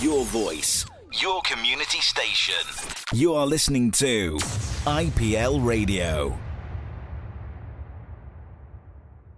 Your voice, your community station. You are listening to IPL Radio.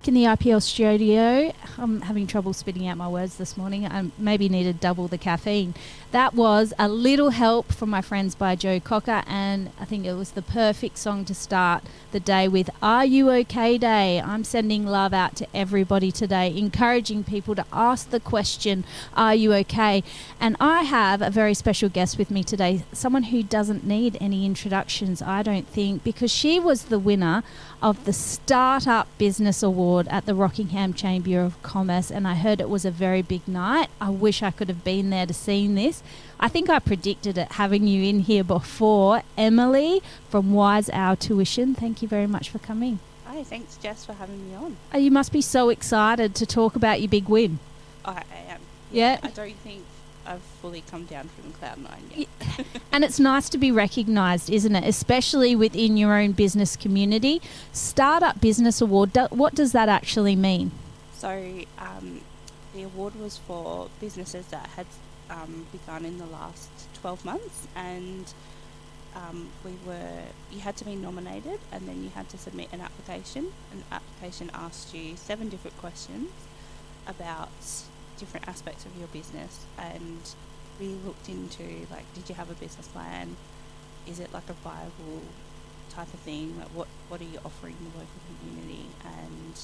In the IPL studio, I'm having trouble spitting out my words this morning. I maybe needed double the caffeine. That was A Little Help from My Friends by Joe Cocker, and I think it was the perfect song to start the day with. Are You OK Day? I'm sending love out to everybody today, encouraging people to ask the question, are you okay? And I have a very special guest with me today, someone who doesn't need any introductions, I don't think, because she was the winner of the Startup Business Award at the Rockingham Chamber of Commerce, and I heard it was a very big night. I wish I could have been there to see this. I think I predicted it having you in here before. Emily from Wise Hour Tuition, thank you very much for coming. Hi, thanks Jess for having me on. Oh, you must be so excited to talk about your big win. I am. Yeah. I don't think I've fully come down from cloud nine yet. And it's nice to be recognised, isn't it? Especially within your own business community. Startup Business Award, what does that actually mean? So the award was for businesses that had begun in the last 12 months, and you had to be nominated, and then you had to submit an application. An application asked you 7 different questions about different aspects of your business, and we looked into, like, did you have a business plan? Is it like a viable type of thing? Like, what are you offering the local community, and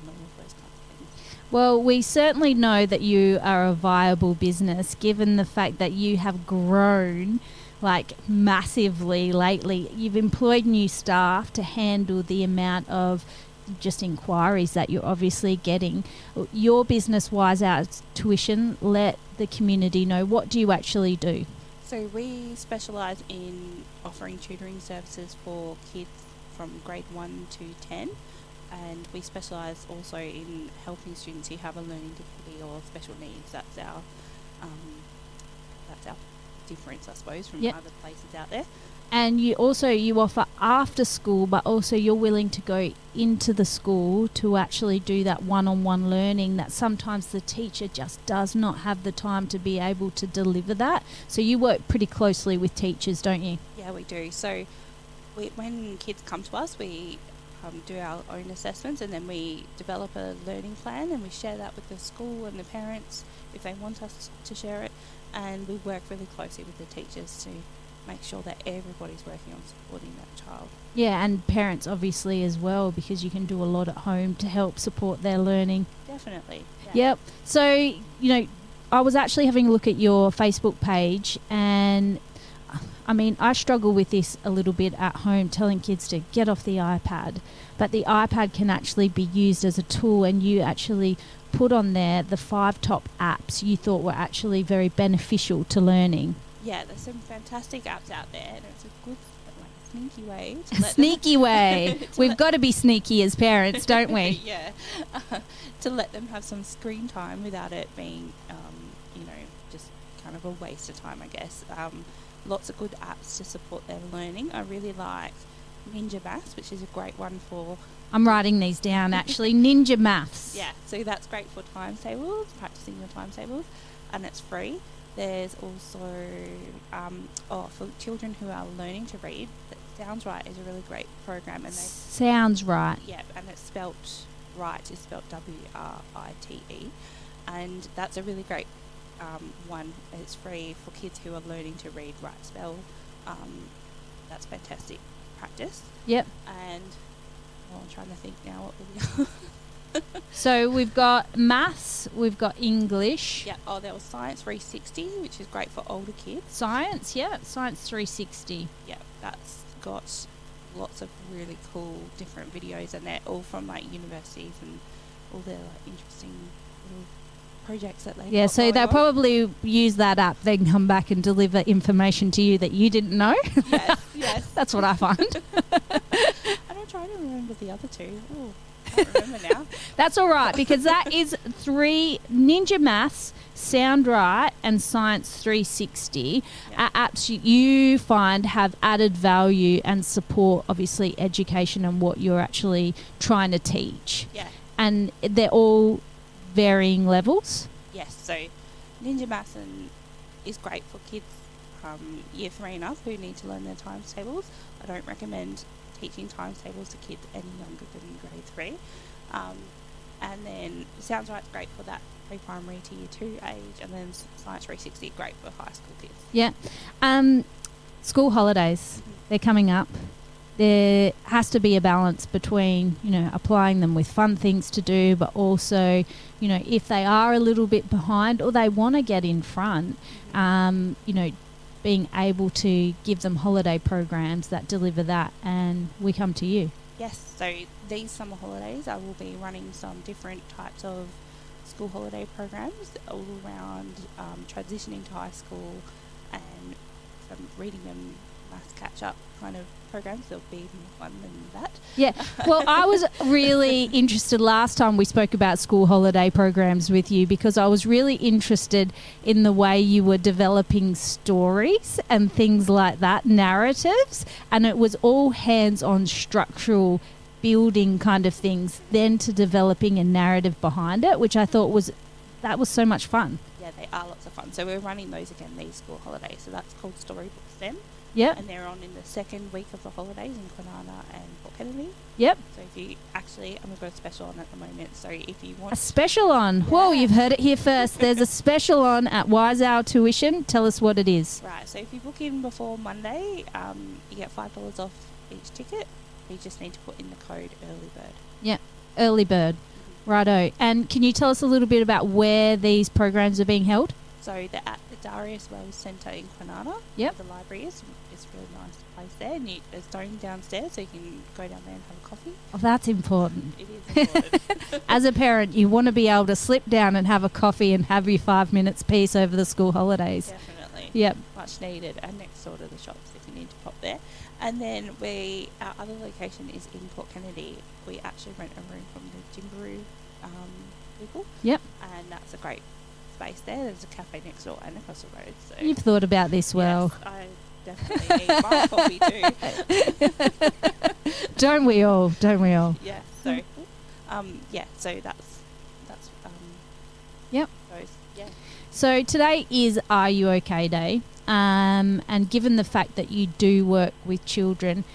all of those kinds of things. Well, we certainly know that you are a viable business, given the fact that you have grown like massively lately. You've employed new staff to handle the amount of just inquiries that you're obviously getting. Your business, Wise Out Tuition, let the community know, what do you actually do? So we specialise in offering tutoring services for kids from grade 1 to 10, and we specialise also in helping students who have a learning difficulty or special needs. That's our difference, I suppose, from other places out there. And you offer after school, but also you're willing to go into the school to actually do that one-on-one learning that sometimes the teacher just does not have the time to be able to deliver that. So you work pretty closely with teachers, don't you? Yeah, we do. So when kids come to us, we do our own assessments, and then we develop a learning plan, and we share that with the school and the parents if they want us to share it. And we work really closely with the teachers to make sure that everybody's working on supporting that child. Yeah, and parents obviously as well, because you can do a lot at home to help support their learning. Definitely. Yeah. Yep. So, I was actually having a look at your Facebook page, and I mean, I struggle with this a little bit at home, telling kids to get off the iPad, but the iPad can actually be used as a tool, and you actually put on there the 5 top apps you thought were actually very beneficial to learning. Yeah, there's some fantastic apps out there, and it's a good, sneaky way. Sneaky way. We've got to be sneaky as parents, don't we? Yeah. To let them have some screen time without it being, just kind of a waste of time, I guess. Lots of good apps to support their learning. I really like Ninja Maths, which is a great one for... I'm writing these down, actually. Ninja Maths. Yeah, so that's great for timetables, practicing your timetables, and it's free. There's also, for children who are learning to read, Sounds Right is a really great program. And Sounds Right. Yeah, and it's spelt right, it's spelt W-R-I-T-E, and that's a really great one. It's free for kids who are learning to read, write, spell. That's fantastic practice. Yep. And I'm trying to think now what we So we've got maths, we've got English. Yeah. Oh, there was Science 360, which is great for older kids. Science, yeah. Science 360. Yeah, that's got lots of really cool different videos, and they're all from universities and all their interesting little projects that they so they'll probably use that app, then come back and deliver information to you that you didn't know. Yes. That's what I find. And I'm trying to remember the other two. Oh, I can't remember now. That's all right, because that is 3 Ninja Maths, Sound Right, and Science 360 apps you find have added value and support, obviously, education and what you're actually trying to teach. Yeah. And they're all varying levels. Yes, so Ninja Maths is great for kids year 3 and up who need to learn their times tables. I don't recommend teaching times tables to kids any younger than grade 3. And then Sounds Right's great for that pre-primary to year 2 age, and then Science 360 great for high school kids. Yeah. School holidays, they're coming up. There has to be a balance between, applying them with fun things to do, but also, if they are a little bit behind or they want to get in front, being able to give them holiday programs that deliver that, and we come to you. Yes, so these summer holidays I will be running some different types of school holiday programs all around transitioning to high school and some reading and maths catch-up kind of programs. There'll be more fun than that. Yeah, well, I was really interested last time we spoke about school holiday programs with you, because I was really interested in the way you were developing stories and things like that, narratives, and it was all hands-on structural building kind of things, then to developing a narrative behind it, which I thought was so much fun. Yeah, they are lots of fun. So we're running those again these school holidays. So that's called Storybook STEM. Yep. And they're on in the second week of the holidays in Kwinana and Port Kennedy. Yep. So if you we've got a special on at the moment. So if you want a special on, whoa, you've heard it here first. There's a special on at Wise Hour Tuition. Tell us what it is. Right. So if you book in before Monday, you get $5 off each ticket. You just need to put in the code Early Bird. Yep. Early Bird. Righto. And can you tell us a little bit about where these programs are being held? So they're at the Darius Wells Centre in Kwinana. Yep. The library is. It's a really nice place there. And there's dome downstairs, so you can go down there and have a coffee. Oh, that's important. It is important. As a parent, you want to be able to slip down and have a coffee and have your 5 minutes peace over the school holidays. Definitely. Yep. Much needed. And next door to the shops if you need to pop there. And then our other location is in Port Kennedy. We actually rent a room from the Jimbaroo people. Yep. And that's a great space there. There's a cafe next door and across the road. So You've thought about this well. Yes, I definitely need my coffee too. Don't we all? Don't we all? Yeah. So, so that's Yep. those. Yeah. So today is Are You OK Day, and given the fact that you do work with children,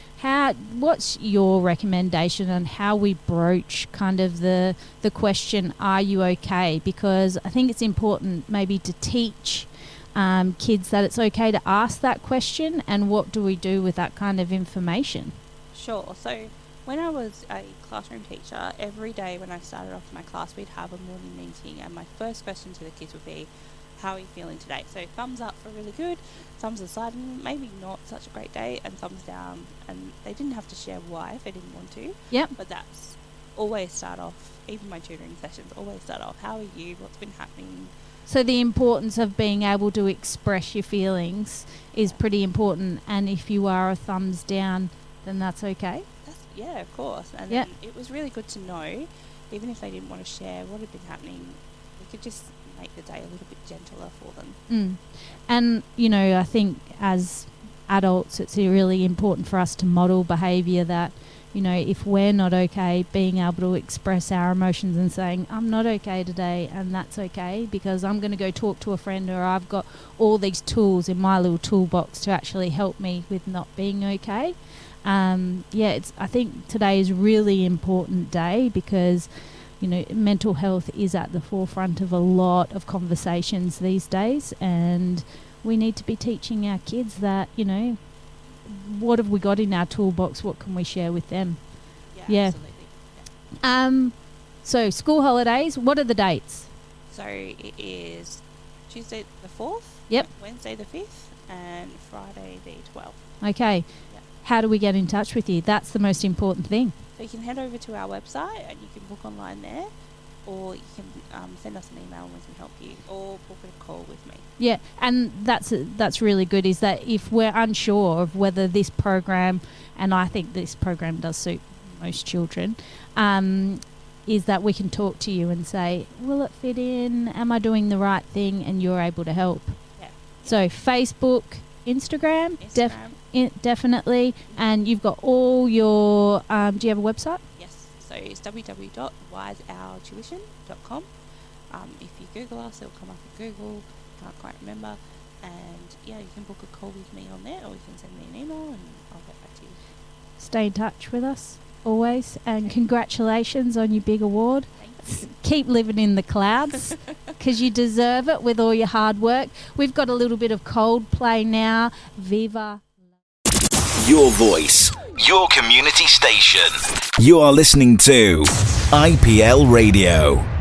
what's your recommendation on how we broach kind of the question, are you okay? Because I think it's important maybe to teach kids that it's okay to ask that question, and what do we do with that kind of information? Sure. So when I was a classroom teacher, every day when I started off my class, we'd have a morning meeting, and my first question to the kids would be, how are you feeling today? So thumbs up for really good, thumbs aside, maybe not such a great day, and thumbs down. And they didn't have to share why if they didn't want to. Yep. But that's always start off, even my tutoring sessions, always start off, how are you? What's been happening? So the importance of being able to express your feelings is pretty important. And if you are a thumbs down, then that's okay. Yeah, of course. And yep. Then it was really good to know, even if they didn't want to share what had been happening, we could just make the day a little bit gentler for them. And, I think as adults, it's really important for us to model behaviour that, if we're not okay, being able to express our emotions and saying, I'm not okay today, and that's okay, because I'm going to go talk to a friend, or I've got all these tools in my little toolbox to actually help me with not being okay. I think today is a really important day because, mental health is at the forefront of a lot of conversations these days, and we need to be teaching our kids that, what have we got in our toolbox? What can we share with them? Yeah. Absolutely. So school holidays, what are the dates? So it is Tuesday the 4th, yep, Wednesday the 5th, and Friday the 12th. Okay. How do we get in touch with you? That's the most important thing. So you can head over to our website and you can book online there, or you can send us an email and we can help you, or book a call with me. Yeah, and that's really good, is that if we're unsure of whether this program, and I think this program does suit most children, is that we can talk to you and say, will it fit in? Am I doing the right thing? And you're able to help. Yeah. So Facebook, Instagram. Definitely. And you've got all your, do you have a website? Yes. So it's www.wiseourtuition.com. If you Google us, it'll come up at Google. Can't quite remember. And yeah, you can book a call with me on there, or you can send me an email and I'll get back to you. Stay in touch with us always, and congratulations on your big award. Keep living in the clouds, because you deserve it with all your hard work. We've got a little bit of Coldplay now. Viva. Your voice, your community station. You are listening to IPL Radio.